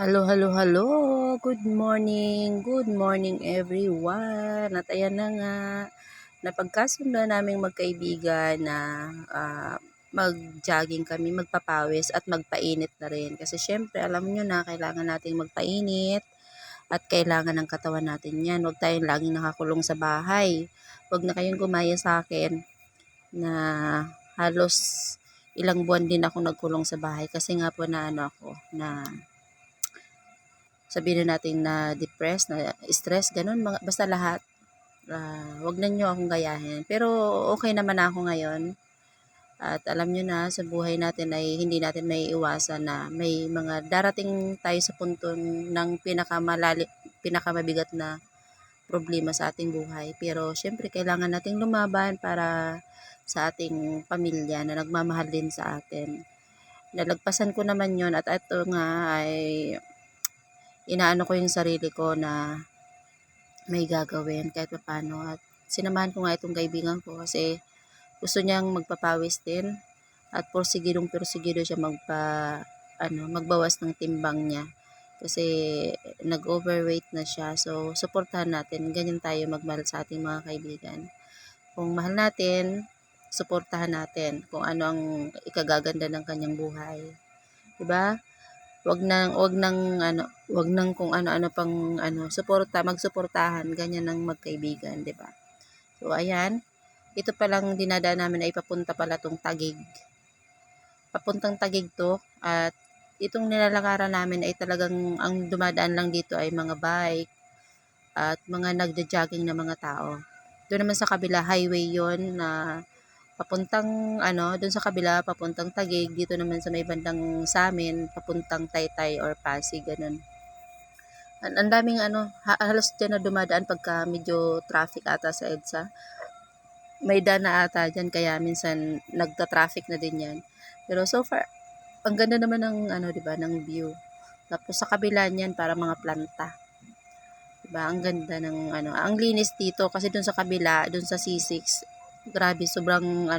Hello, hello, hello. Good morning. Good morning everyone. At ayan na nga, napagkasundo naming magkaibigan na mag-jogging kami, magpapawis at magpainit na rin. Kasi syempre, alam nyo na, kailangan nating magpainit at kailangan ng katawan natin yan. Huwag tayong laging nakakulong sa bahay. Huwag na kayong gumaya sa akin na halos ilang buwan din ako nagkulong sa bahay kasi nga po na na sabihin na natin na depressed, na stress, ganun, basta lahat. Wag na nyo akong gayahin. Pero okay naman ako ngayon. At alam nyo na, sa buhay natin ay hindi natin may iwasan na may mga darating tayo sa punto ng pinakamabigat na problema sa ating buhay. Pero syempre, kailangan nating lumaban para sa ating pamilya na nagmamahal din sa atin. Nalagpasan ko naman yon at ito nga ay inaano ko yung sarili ko na may gagawin kahit paano. At sinamahan ko nga itong kaibigan ko kasi gusto niyang magpapawis din at porsigidong siya magbawas ng timbang niya kasi nag-overweight na siya. So, suportahan natin. Ganyan tayo magmahal sa ating mga kaibigan. Kung mahal natin, suportahan natin kung ano ang ikagaganda ng kanyang buhay. Diba? Wag nang kung ano-ano pang magsuportahan, ganyan ng magkaibigan, 'di ba? So ayan, ito pa lang dinadaan namin ay papunta pala tong Taguig. Papuntang Taguig to at itong nilalakaran namin ay talagang ang dumadaan lang dito ay mga bike at mga nagja-jogging na mga tao. Doon naman sa kabila highway 'yon na doon sa kabila, papuntang Taguig, dito naman sa may bandang sa amin, papuntang Taytay or Pasig, ganun. Ang daming halos dyan na dumadaan pagka medyo traffic ata sa EDSA. May dana ata dyan, kaya minsan nagta-traffic na din yan. Pero so far, ang ganda naman ng, diba, ng view. Tapos sa kabila niyan, para mga planta. Diba, ang ganda ng, ang linis dito, kasi dun sa kabila, dun sa C6, grabe, sobrang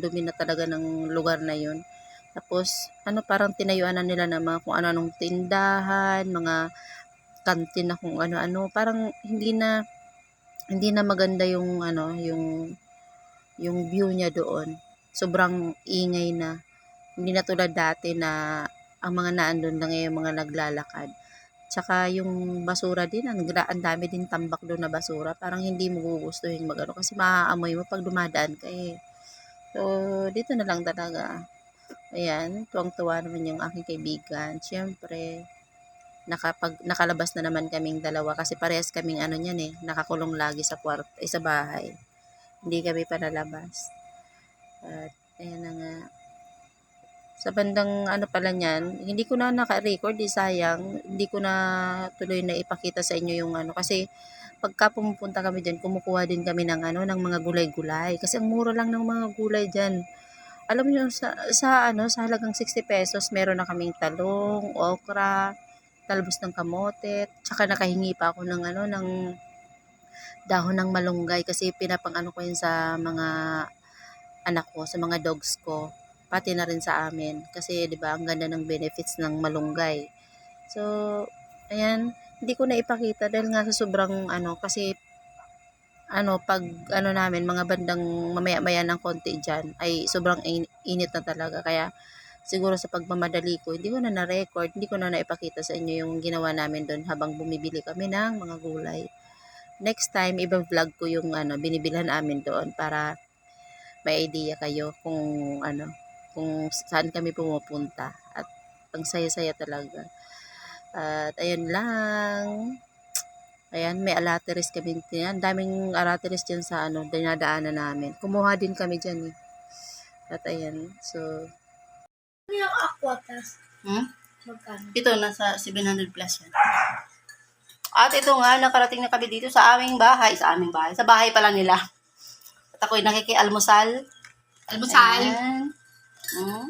dumi na talaga ng lugar na yun. Tapos, parang tinayuan na nila ng mga kung ano-anong tindahan, mga kantin na kung ano-ano. Parang hindi na maganda yung, yung view niya doon. Sobrang ingay na. Hindi na tulad dati na ang mga naandun lang yung mga naglalakad. Tsaka yung basura din, ang dami din tambak doon na basura. Parang hindi mo gugustuhin kasi maaamoy mo pag dumadaan ka eh. So, dito na lang talaga. Ayan, tuwang-tuwa naman yung aking kaibigan. Siyempre, nakalabas na naman kaming dalawa kasi parehas kaming niyan eh, nakakulong lagi sa sa bahay. Hindi kami panalabas. At, ayan na nga. Sa bandang pala niyan, hindi ko na naka-record, sayang. Hindi ko na tuloy na ipakita sa inyo yung kasi pagka pumupunta kami diyan, kumukuha din kami ng ng mga gulay-gulay kasi ang mura lang ng mga gulay diyan. Alam niyo sa halagang 60 pesos, meron na kaming talong, okra, talbos ng kamote, tsaka nakahingi pa ako ng ng dahon ng malunggay kasi pinapang ko yun sa mga anak ko, sa mga dogs ko, pati na rin sa amin. Kasi 'di ba, ang ganda ng benefits ng malunggay. So, ayan, hindi ko na ipakita dahil nga sa sobrang kasi pag namin mga bandang mamaya-maya ng konti diyan ay sobrang init na talaga kaya siguro sa pagmamadali ko hindi ko na na-record, hindi ko na naipakita sa inyo yung ginawa namin doon habang bumibili kami ng mga gulay. Next time i-vlog ko yung binibilhan namin doon para may idea kayo kung saan kami pumupunta at ang saya-saya talaga. At ayun lang. Ayan, may alateris kami diyan. Daming alateris diyan sa dinadaanan namin. Kumuha din kami diyan eh. At ayan, so Ano yung aquatas? Magkano? Ito nasa 700 plus yan. At ito nga, nakarating na kami dito sa aming bahay. Sa bahay pala nila. At ako'y nakikialmusal. Almusal. Ayan.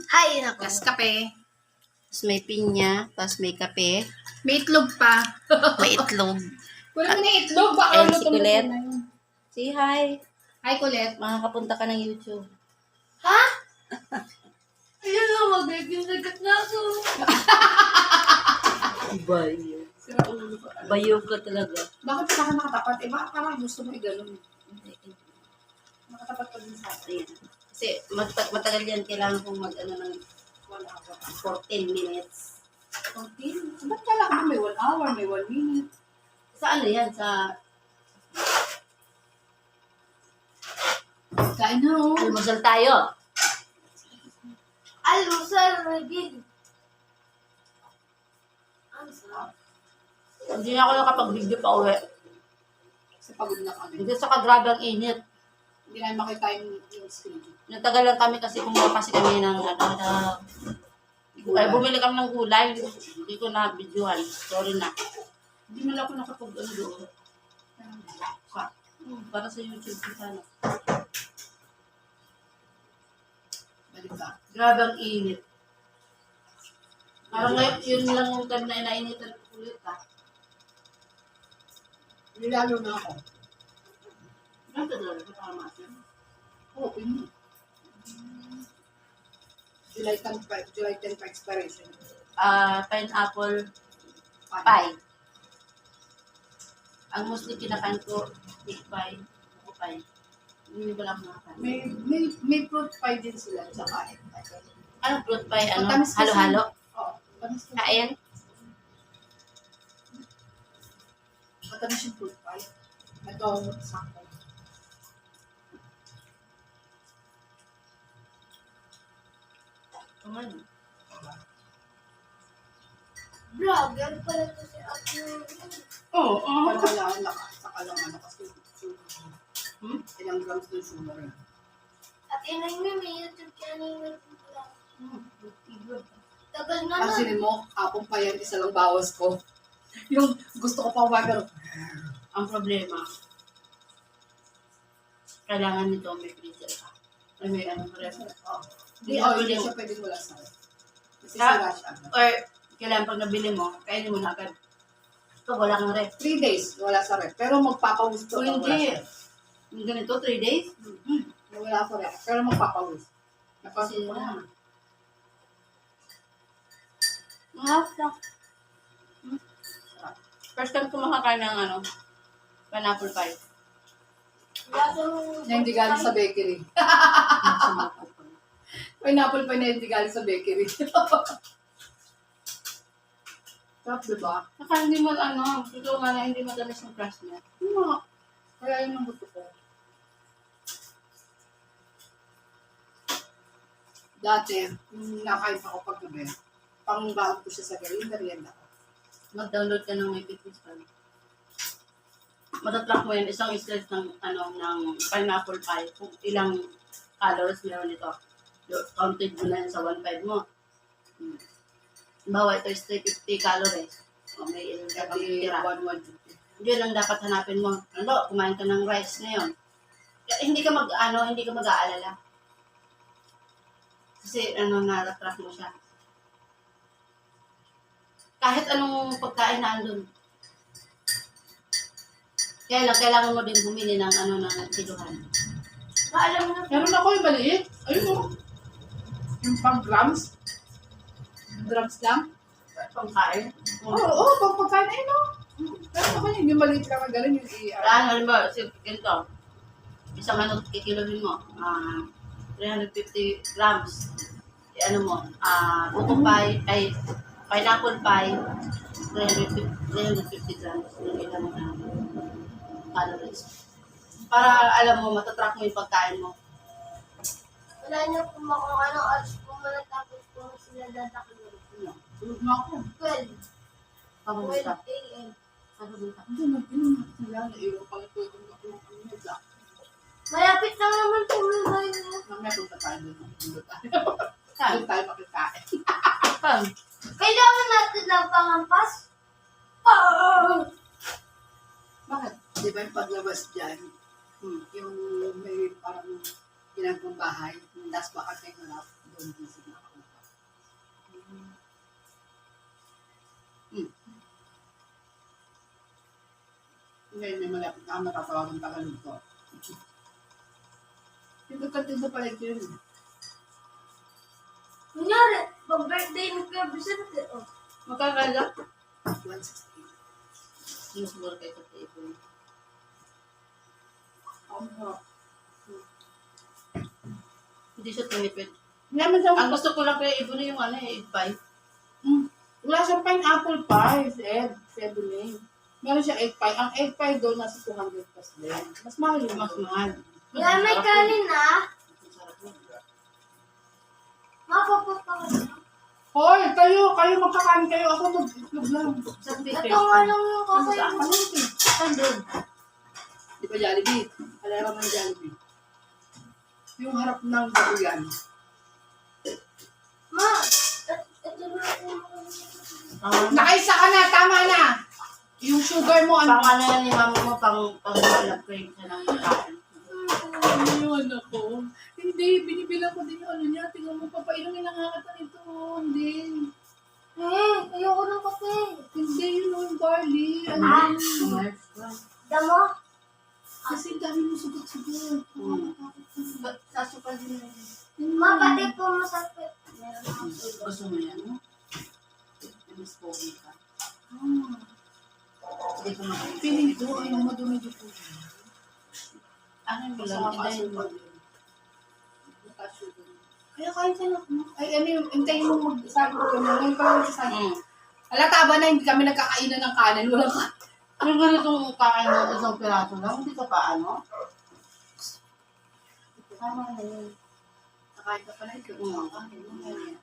Hay, nako. Gas kape. Tapos may pinya, tapos may kape, May itlog pa. may itlog. Wala mo na itlog. Baka Ayan, si lutong-luto Colette. na yun. Say hi. Hi, Colette. Makakapunta ka ng YouTube. Ha? Ayun na, mag-naging nagat na ako. Bayo. Sira ulo ko talaga. Bayo ka talaga. Bakit ka nakatapat? Eh, baka parang gusto mo i-ganon. Nakatapat ka din sa akin. Ayan. Kasi matagal yan. Kailangan kong mag-ano ng 1 hour. 14 minutes. 14? Ba't kala ka may 1 hour, may 1 minute? Sa ano yan? Sa Kain na oh. almusal tayo. Almusal ready. Ang sarap. Hindi na ako nakapag-video pa uwi. Kasi pagod na kami. Hindi sa grabe ang init. Hindi namin makita yung screen. Nagtagalan kami kasi kumuha kasi kami ng bumili kami ng gulay. Hindi ko na videohan. Sorry na. Hindi man ako nakapag-ano doon. Para sa YouTube ko sana. Balik ka. Grabe ang init. Parang ngayon, yun lang yung time na inainitan ko ulit Nilalo na ako. Ganito talaga, tama siya. Oo, yun. July 10 pa expiration. Pineapple pie. Ang mostly kinakain ko, egg pie, ako pie. Hindi ba lang nakakain? May fruit pie din sila sa kain. Ano fruit pie? Ano? Matamis kasi. Halo-halo? Oo. Matamis kasi. Kain? Matamis yung fruit pie. Ito, sakto. Ano? Vlogger pala to si Ate. Oo. Para wala saka lang ano kasi Hmm? ilang grams ng sugar. At inay mo, may YouTube channel na vlog. Tagal na Kasi na. mo, apong pa yan, isa lang bawas ko. Yung gusto ko pang wagaro. Ang problema, kailangan nito may freezer ka. Ay, may ano, ref. Hindi, hindi siya pwedeng wala sa kasi Ah. sira siya. Or, kailangan pag nabili mo, kainin mo na agad. Ito, wala kang ref. 3 days, wala sa rep. Pero magpapagusto O ka wala hindi. sa rep. Yung ganito, 3 days? Wala sa rep. Pero magpapagusto. Kasi Napasok na. na. Mahal na. First time ko makakain ng ano, pineapple pie. Na hindi galing sa bakery. Pineapple pie na hindi galing sa bakery. Sarap, diba? Saka hindi mo, ano, gusto nga na hindi madalas yung crust niya. Kaya yun ang gusto ko. Dati, nung nakain ako paggabi, pangbaon ko siya sa merienda ko. Mag-download ka ng may fitness pal. Matatrack mo yan, isang slice ng, ano, ng pineapple pie, kung ilang calories meron ito. Counted mo na yan sa 1.5 mo. Bawa ito is 350 calories. O may ilang ka pang Kasi tira. 1-1. Yun lang dapat hanapin mo. Ano, kumain ka ng rice ngayon. Hindi ka hindi ka mag-aalala. Kasi naratrack mo siya. Kahit anong pagkain na andun. Kaya lang, kailangan mo din bumili ng ng kiluhan. Alam na. Meron ako yung maliit. Ayun o. Yung pang grams. Grams lang. Pangkain. Oo, pang pagkain. Ayun o. Pero ako yun, yung maliit lang ang galing yung Halimbawa, ganito. Isang kikiluhin mo. 350 grams. Buko pie, pineapple pie, 350 grams. Yung ilang calories. Para alam mo, matatrack mo yung pagkain mo. Wala niyo kung anong oras po malatapos po sila dadakilin. Tulog na ako. 12. 12 Kamusta? a.m. Kamusta? Hindi, nag-inom na sila. Naiwan pang ito yung nagla. Malapit lang naman po yung bahay niya. Mamaya punta tayo doon. Saan? Doon tayo makikain. Saan? Kailangan natin ng pangampas? Bakit? Di ba yung paglabas dyan, yung may parang ginagawang bahay, tapos baka kayo harap, doon din sila nakakuha. Ngayon may malapit na matatawagan Tagalog ko. Tinda pala ito yun. Kunyari, pag birthday ni Kuya Vicente, Magkakala? 160. Mas mura kayo sa table. Hindi siya tinipid. Naman sa Ang gusto ko lang kaya ibo na yung egg pie. wala siyang pineapple pie, Sebunin. Meron siya egg pie. Ang egg pie doon nasa 200 plus din. Mas mahal yung Mas mahal. Wala may kanin na. Masarap yun. Mapapapakot. Hoy, kayo magkakain kayo. Ako mag-itlog lang. Sa Ito bakery. nga lang yung kakain Saan mo. ka nito? Saan doon? Di ba Jollibee? Alam mo ng Jollibee. Yung harap ng babuyan. Ma, ito na yung Nakaisa ka na, tama na. Yung sugar mo, Pang ano yan ni mama mo, pang upgrade siya ng kain. yung anak ko? Hindi, binibilang ko din yung ano niya. Tingnan mo, papainumin na nga kita nito. Hindi. ayoko ng kape. Hindi, yun yung barley. Ano Ah. yun? Damo? Kasi dami mo sugot-sugot. Sasukal din na yun. Ma, pati po masakit. Meron akong sugar. Gusto mo yan, no? Mas pogi ka. Hindi ko makikita. Feeling ko, ay, madumi dito. Ano yung Kasi lang? makasugal yun. Makasugal. Kaya kain ka na. Ay, ano yung, hintayin mo magsabi ko kami. Ngayon pa lang nagsasabi. Mm. Alata ba na hindi kami nagkakainan ng kanin? Walang kanin. Yung ganitong kain mo, isang piraso lang, hindi ka pa ano? Tama na yun. Nakain ka pala ito. Nakain mo ngayon.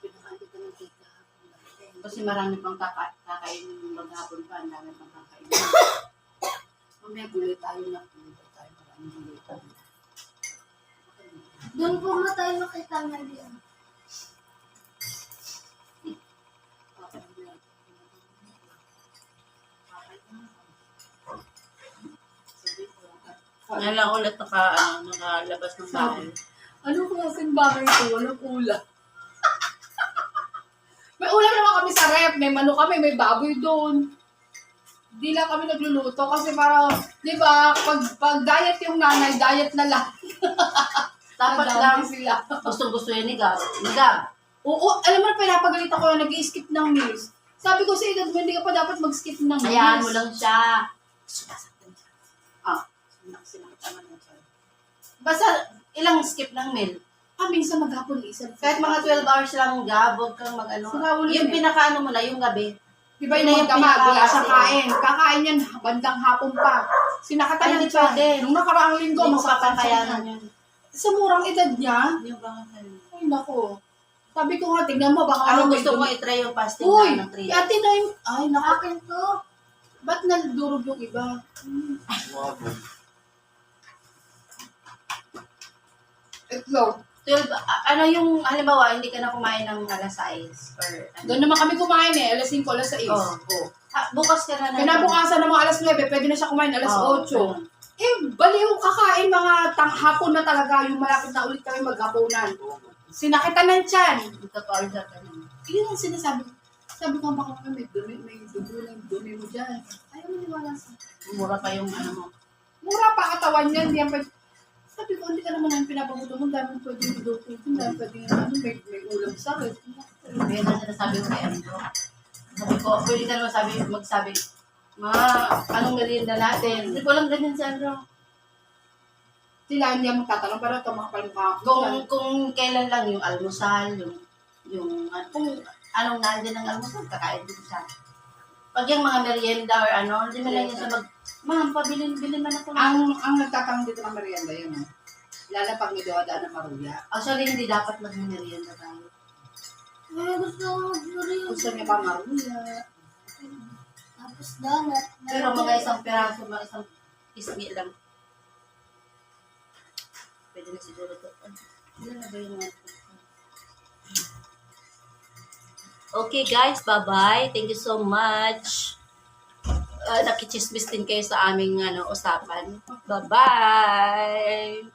Pinakain kita ng cake kahapon. Kasi marami pang kakain maghapon pa, ang dami pang kakain. Mamaya gulay tayo na. Gulay tayo. Maraming gulay tayo. Doon po tayo makita na diyan. Ngayon lang ulit nakalabas ng bahay. Anong klaseng bahay ito? Walang ulam. May ulam naman kami sa rep. May manok kami, may baboy doon. Hindi lang kami nagluluto kasi parang, di ba, pag diet yung nanay, diet na lang. Dapat Nadami lang, sila. gustong-gusto yan ni Gab. Ni Gab, Oo, alam mo na, pinapagalit ako na nag-i-skip ng meals. Sabi ko sa edad mo, hindi ka pa dapat mag-skip ng meals. hayaan mo lang siya. Sinasaktan siya. Ah, sinakita man siya. Basta ilang skip ng meal. Minsan maghapon isa. Kahit mga 12 hours lang, Gab, huwag kang mag-ano. Sira ulo Yung yun eh. pinakaano mo na, yung gabi. Di ba Yun na yung yung magdamag, wala pinaka- siyang kain. Kakain yan bandang hapon pa. Sinakatan Ay, ng hindi siya. pwede. Nung nakaraang linggo, Hindi mo masaktan papakayanan siya. yun. Sa murang edad niya, Yung kakakayanan. ay nako. Sabi ko nga, tignan mo, baka Ano may gusto mo dumi- i-try yung fasting Uy, na ng 3 ate na yung, ay nako, Akin to. ba't naldurog yung iba? Itlog. 12, ano yung, halimbawa, hindi ka na kumain ng alas 6 or ano. Doon naman kami kumain eh, alas 5, alas 6. Oo. Bukas ka na Kinabukasan ng mga alas 9, pwede na siya kumain alas Oo, 8. ganun. Baliw kakain mga hapon na talaga, yung malapit na ulit kami maghapunan. Sinakitan ng tiyan. Magka-order ka na. Yun ang sinasabi ko. Sabi ko, baka may dumi mo dyan. Ayaw mo niwala sa... Mura pa yung ano mo. Mura pa katawan yan, hindi yan pwede. Sabi ko, hindi ka naman namin pinapagutom. Ang dami pwede yung doto. Ang dami pwede yung ano, may ulam sa akin. Kaya na sinasabi ko kay Andro. Sabi ko, pwede ka naman magsabi, anong merienda natin? Hindi ko lang ganyan si Andro. Sila hindi ang magtatanong, pero ito mga palmukha. Kung kailan lang yung almusal, kung anong nandiyan ng almusal, kakain din siya. Pag yung mga merienda or ano, hindi mo lang yan sa ma'am, pabilin man ako. Ang nagtatanong dito ng merienda yun, eh. Lalo pag may dawa-daan ng maruya. Actually, hindi dapat mag-merienda tayo. Gusto ko mag-durian. Gusto niya pa maruya. Tapos donut. Pero mga isang peraso, mga isang ismi lang. Pwede na siguro ito. Ilan na ba yung mga Okay guys, bye-bye. Thank you so much. Nakichismis din kayo sa aming usapan. Bye-bye!